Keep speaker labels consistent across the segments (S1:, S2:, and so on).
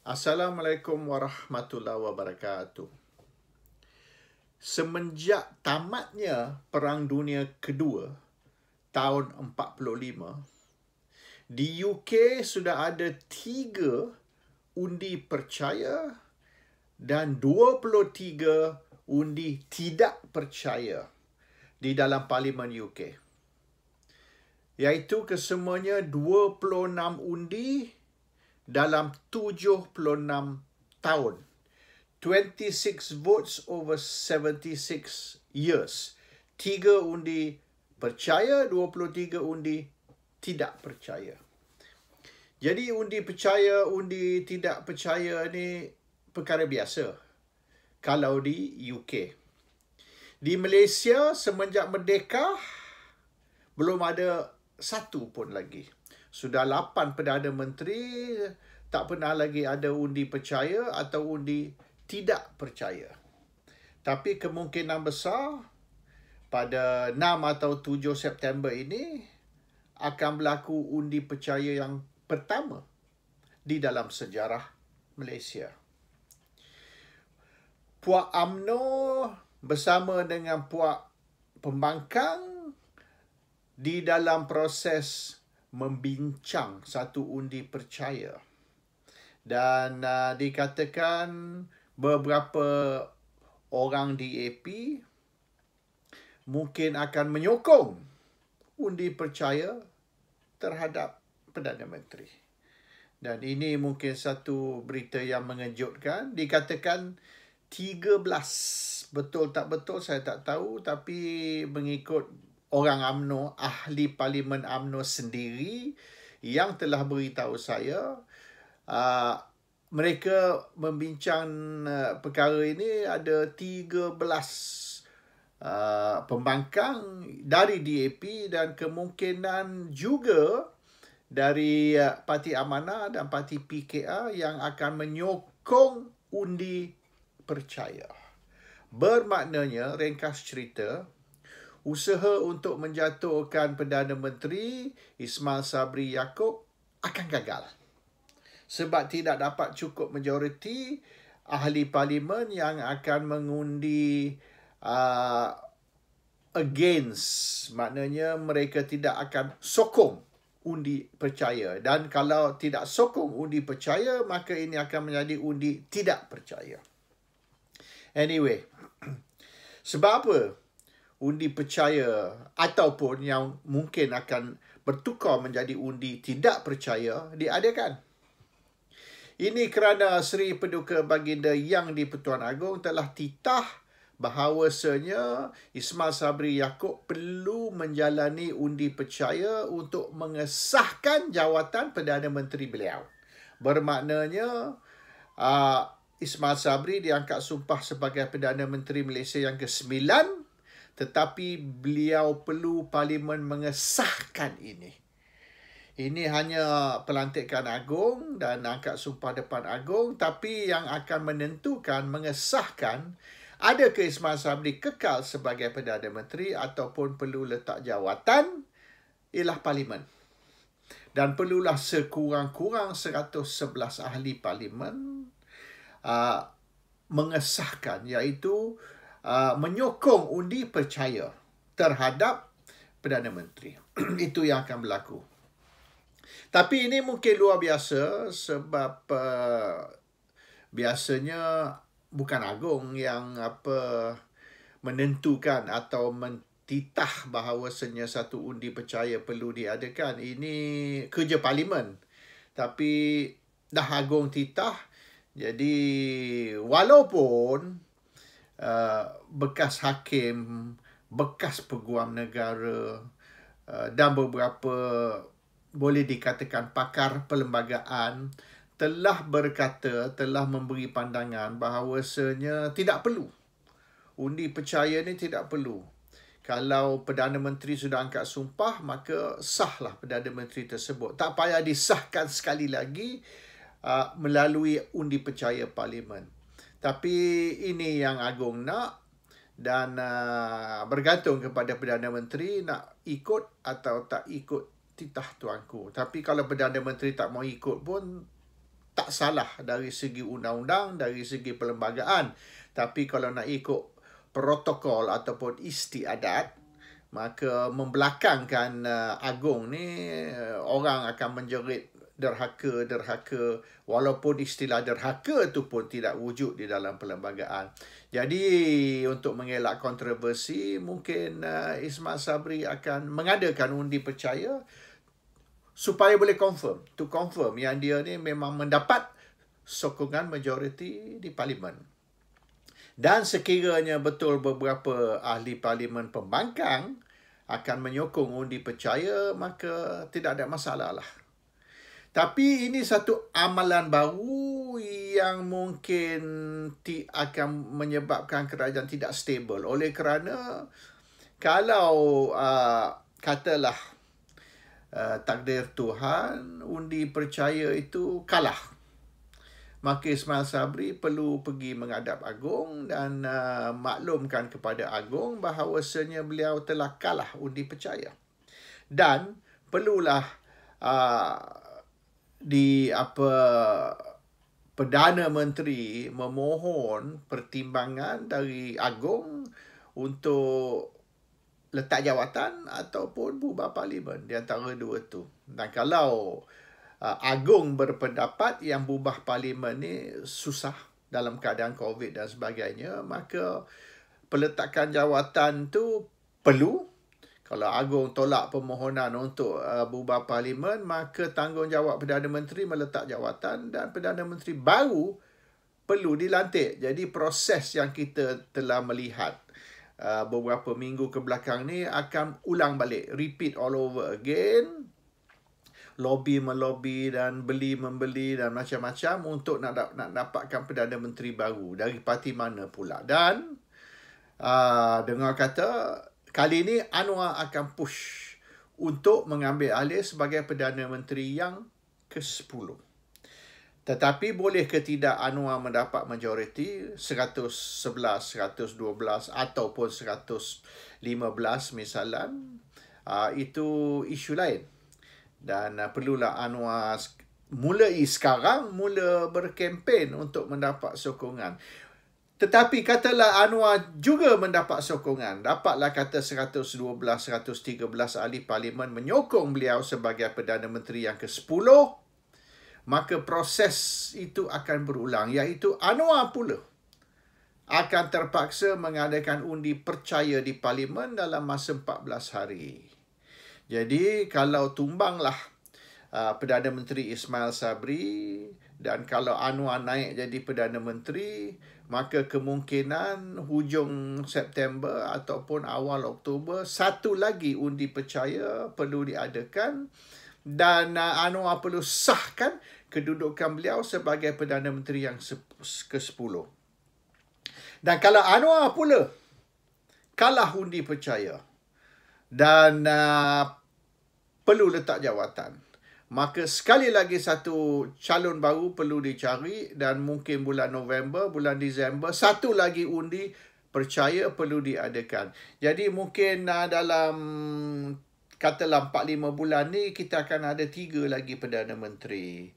S1: Assalamualaikum warahmatullahi wabarakatuh. Semenjak tamatnya Perang Dunia Kedua tahun 45, di UK sudah ada 3 undi percaya dan 23 undi tidak percaya di dalam Parlimen UK. Iaitu kesemuanya 26 undi dalam 76 tahun. 26 votes over 76 years. 3 undi percaya, 23 undi tidak percaya. Jadi undi percaya, undi tidak percaya ni perkara biasa kalau di UK. Di Malaysia semenjak merdeka belum ada satu pun lagi. Sudah 8 Perdana Menteri, tak pernah lagi ada undi percaya atau undi tidak percaya. Tapi kemungkinan besar pada 6 atau 7 September ini akan berlaku undi percaya yang pertama di dalam sejarah Malaysia. Puak UMNO bersama dengan puak pembangkang di dalam proses membincang satu undi percaya. Dan dikatakan beberapa orang di AP mungkin akan menyokong undi percaya terhadap Perdana Menteri. Dan ini mungkin satu berita yang mengejutkan. Dikatakan 13. Betul tak betul saya tak tahu, tapi mengikut orang UMNO, ahli Parlimen UMNO sendiri yang telah beritahu saya, mereka membincang perkara ini. Ada 13 pembangkang dari DAP dan kemungkinan juga dari Parti Amanah dan Parti PKR yang akan menyokong undi percaya. Bermaknanya, ringkas cerita, usaha untuk menjatuhkan Perdana Menteri Ismail Sabri Yaakob akan gagal. Sebab tidak dapat cukup majoriti ahli parlimen yang akan mengundi against. Maknanya mereka tidak akan sokong undi percaya. Dan kalau tidak sokong undi percaya, maka ini akan menjadi undi tidak percaya. Anyway, sebab apa undi percaya ataupun yang mungkin akan bertukar menjadi undi tidak percaya diadakan? Ini kerana Seri Paduka Baginda Yang di-Pertuan Agong telah titah bahawasanya Ismail Sabri Yaakob perlu menjalani undi percaya untuk mengesahkan jawatan Perdana Menteri beliau. Bermaknanya Ismail Sabri diangkat sumpah sebagai Perdana Menteri Malaysia yang ke-9, tetapi beliau perlu Parlimen mengesahkan ini. Ini hanya pelantikan agung dan angkat sumpah depan agung, tapi yang akan menentukan, mengesahkan, adakah Ismail Sabri kekal sebagai Perdana Menteri ataupun perlu letak jawatan, ialah Parlimen. Dan perlulah sekurang-kurang 111 ahli Parlimen mengesahkan, iaitu menyokong undi percaya terhadap Perdana Menteri. Itu yang akan berlaku. Tapi ini mungkin luar biasa sebab biasanya bukan agung yang menentukan atau mentitah bahawasanya satu undi percaya perlu diadakan. Ini kerja Parlimen. Tapi dah agung titah, jadi walaupun bekas hakim, bekas peguam negara dan beberapa boleh dikatakan pakar perlembagaan telah berkata, telah memberi pandangan bahawasanya tidak perlu. Undi percaya ni tidak perlu. Kalau Perdana Menteri sudah angkat sumpah, maka sahlah Perdana Menteri tersebut. Tak payah disahkan sekali lagi melalui undi percaya Parlimen. Tapi ini yang agung nak, dan bergantung kepada Perdana Menteri nak ikut atau tak ikut titah tuanku. Tapi kalau Perdana Menteri tak mau ikut pun tak salah dari segi undang-undang, dari segi perlembagaan. Tapi kalau nak ikut protokol ataupun istiadat, maka membelakangkan agung ni, orang akan menjerit derhaka, walaupun istilah derhaka tu pun tidak wujud di dalam perlembagaan. Jadi untuk mengelak kontroversi, mungkin Ismail Sabri akan mengadakan undi percaya supaya boleh confirm yang dia ni memang mendapat sokongan majoriti di parlimen. Dan sekiranya betul beberapa ahli parlimen pembangkang akan menyokong undi percaya, maka tidak ada masalah lah. Tapi ini satu amalan baru yang mungkin akan menyebabkan kerajaan tidak stabil. Oleh kerana kalau katalah takdir Tuhan, undi percaya itu kalah, maka Ismail Sabri perlu pergi menghadap Agung dan maklumkan kepada Agung bahawasanya beliau telah kalah undi percaya. Dan perlulah Perdana Menteri memohon pertimbangan dari Agung untuk letak jawatan ataupun bubar parlimen, di antara dua tu. Dan kalau Agung berpendapat yang bubar parlimen ni susah dalam keadaan COVID dan sebagainya, maka peletakan jawatan tu perlu. Kalau Agung tolak permohonan untuk bubar parlimen, maka tanggungjawab Perdana Menteri meletak jawatan dan Perdana Menteri baru perlu dilantik. Jadi proses yang kita telah melihat beberapa minggu ke belakang ni akan ulang balik, repeat all over again. Lobby melobi dan beli membeli dan macam-macam untuk nak dapatkan Perdana Menteri baru dari parti mana pula. Dan dengar kata kali ini Anwar akan push untuk mengambil alih sebagai Perdana Menteri yang ke-10. Tetapi boleh ke tidak Anwar mendapat majoriti 111, 112 ataupun 115 misalnya, itu isu lain. Dan perlulah Anwar mulai sekarang mula berkempen untuk mendapat sokongan. Tetapi katalah Anwar juga mendapat sokongan, dapatlah kata 112, 113 ahli parlimen menyokong beliau sebagai Perdana Menteri yang ke-10, maka proses itu akan berulang, iaitu Anwar pula akan terpaksa mengadakan undi percaya di parlimen dalam masa 14 hari. Jadi kalau tumbanglah Perdana Menteri Ismail Sabri dan kalau Anwar naik jadi Perdana Menteri, maka kemungkinan hujung September ataupun awal Oktober satu lagi undi percaya perlu diadakan dan Anwar perlu sahkan kedudukan beliau sebagai Perdana Menteri yang ke-10. Dan kalau Anwar pula kalah undi percaya dan perlu letak jawatan, maka sekali lagi satu calon baru perlu dicari dan mungkin bulan November, bulan Disember, satu lagi undi percaya perlu diadakan. Jadi mungkin dalam katalah 4-5 bulan ni kita akan ada 3 lagi Perdana Menteri.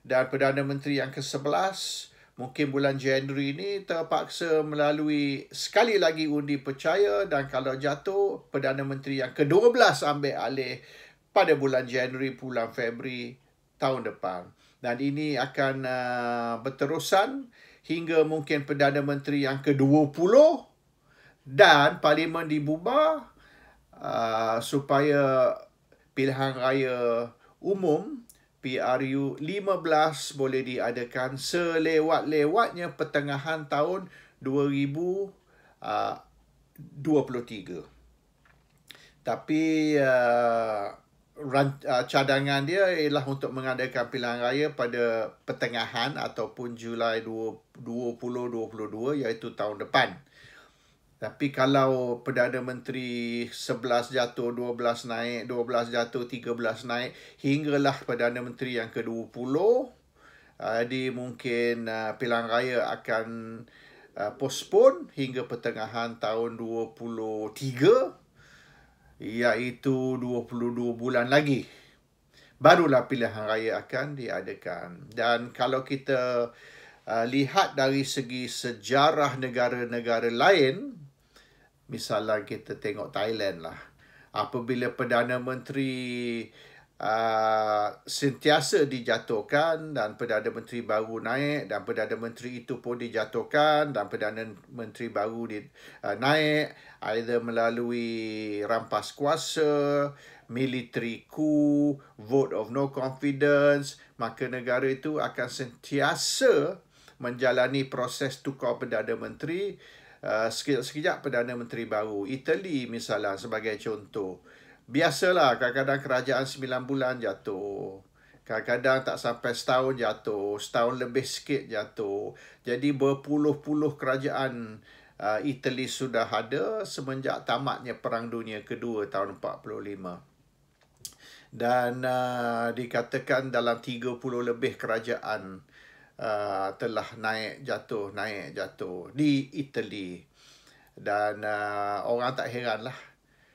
S1: Dan Perdana Menteri yang ke-11 mungkin bulan Januari ni terpaksa melalui sekali lagi undi percaya dan kalau jatuh Perdana Menteri yang ke-12 ambil alih pada bulan Januari, bulan Februari tahun depan. Dan ini akan berterusan hingga mungkin Perdana Menteri yang ke-20 dan parlimen dibubar supaya pilihan raya umum PRU 15 boleh diadakan selewat-lewatnya pertengahan tahun 2023. Tapi cadangan dia ialah untuk mengadakan pilihan raya pada pertengahan ataupun Julai 2022, iaitu tahun depan. Tapi kalau Perdana Menteri 11 jatuh, 12 naik, 12 jatuh, 13 naik, hinggalah Perdana Menteri yang ke-20, jadi mungkin pilihan raya akan postpone hingga pertengahan tahun 2023, iaitu 22 bulan lagi. barulah pilihan raya akan diadakan. Dan kalau kita lihat dari segi sejarah negara-negara lain, misalnya kita tengok Thailand lah, apabila Perdana Menteri sentiasa dijatuhkan dan Perdana Menteri baru naik dan Perdana Menteri itu pun dijatuhkan dan Perdana Menteri baru naik, either melalui rampas kuasa, military coup, vote of no confidence, maka negara itu akan sentiasa menjalani proses tukar Perdana Menteri. Sekejap-sekejap Perdana Menteri baru. Itali misalnya sebagai contoh. Biasalah kadang-kadang kerajaan 9 bulan jatuh. Kadang-kadang tak sampai setahun jatuh. Setahun lebih sikit jatuh. Jadi berpuluh-puluh kerajaan Itali sudah ada semenjak tamatnya Perang Dunia Kedua tahun 45. Dan dikatakan dalam 30 lebih kerajaan telah naik jatuh di Itali. Dan orang tak heran lah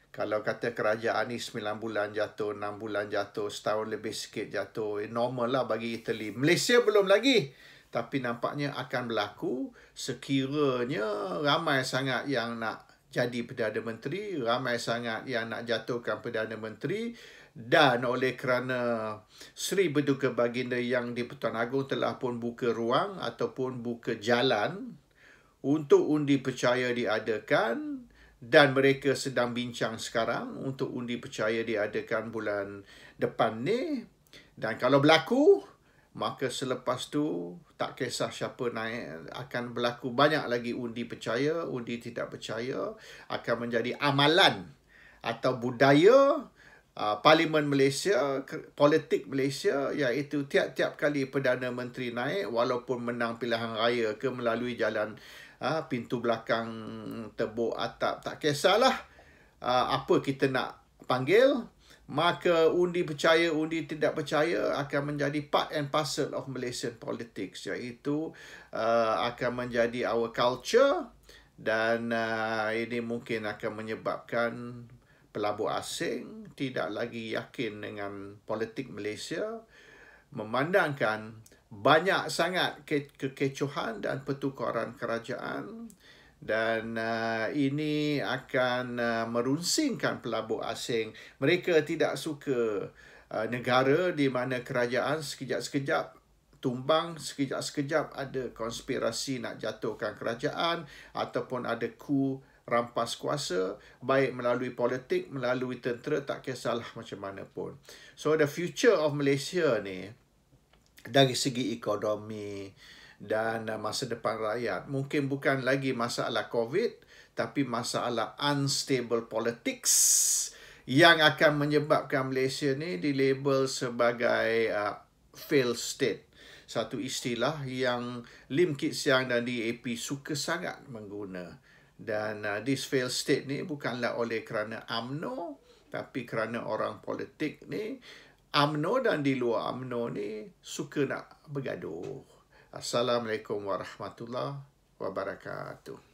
S1: kalau kata kerajaan ni 9 bulan jatuh, 6 bulan jatuh, setahun lebih sikit jatuh. Normal lah bagi Itali. Malaysia belum lagi, tapi nampaknya akan berlaku sekiranya ramai sangat yang nak jadi Perdana Menteri, ramai sangat yang nak jatuhkan Perdana Menteri. Dan oleh kerana Seri Berduka Baginda Yang di-Pertuan Agong telah pun buka ruang ataupun buka jalan untuk undi percaya diadakan, dan mereka sedang bincang sekarang untuk undi percaya diadakan bulan depan ni. Dan kalau berlaku, maka selepas tu tak kisah siapa naik, akan berlaku banyak lagi undi percaya, undi tidak percaya, akan menjadi amalan atau budaya Parlimen Malaysia, politik Malaysia, iaitu tiap-tiap kali Perdana Menteri naik, walaupun menang pilihan raya ke melalui jalan pintu belakang, tebuk atap, tak kisahlah apa kita nak panggil, maka undi percaya, undi tidak percaya akan menjadi part and parcel of Malaysian politics, iaitu akan menjadi our culture. Dan ini mungkin akan menyebabkan pelabur asing tidak lagi yakin dengan politik Malaysia, memandangkan banyak sangat kekecohan dan pertukaran kerajaan, dan ini akan merunsingkan pelabur asing. Mereka tidak suka negara di mana kerajaan sekejap-sekejap tumbang, sekejap-sekejap ada konspirasi nak jatuhkan kerajaan ataupun ada coup rampas kuasa, baik melalui politik, melalui tentera, tak kisahlah macam mana pun. So the future of Malaysia ni dari segi ekonomi dan masa depan rakyat mungkin bukan lagi masalah COVID, tapi masalah unstable politics yang akan menyebabkan Malaysia ni dilabel sebagai failed state. Satu istilah yang Lim Kit Siang dan DAP suka sangat mengguna. Dan this failed state ni bukanlah oleh kerana UMNO, tapi kerana orang politik ni, UMNO dan di luar UMNO ni, suka nak bergaduh. Assalamualaikum warahmatullahi wabarakatuh.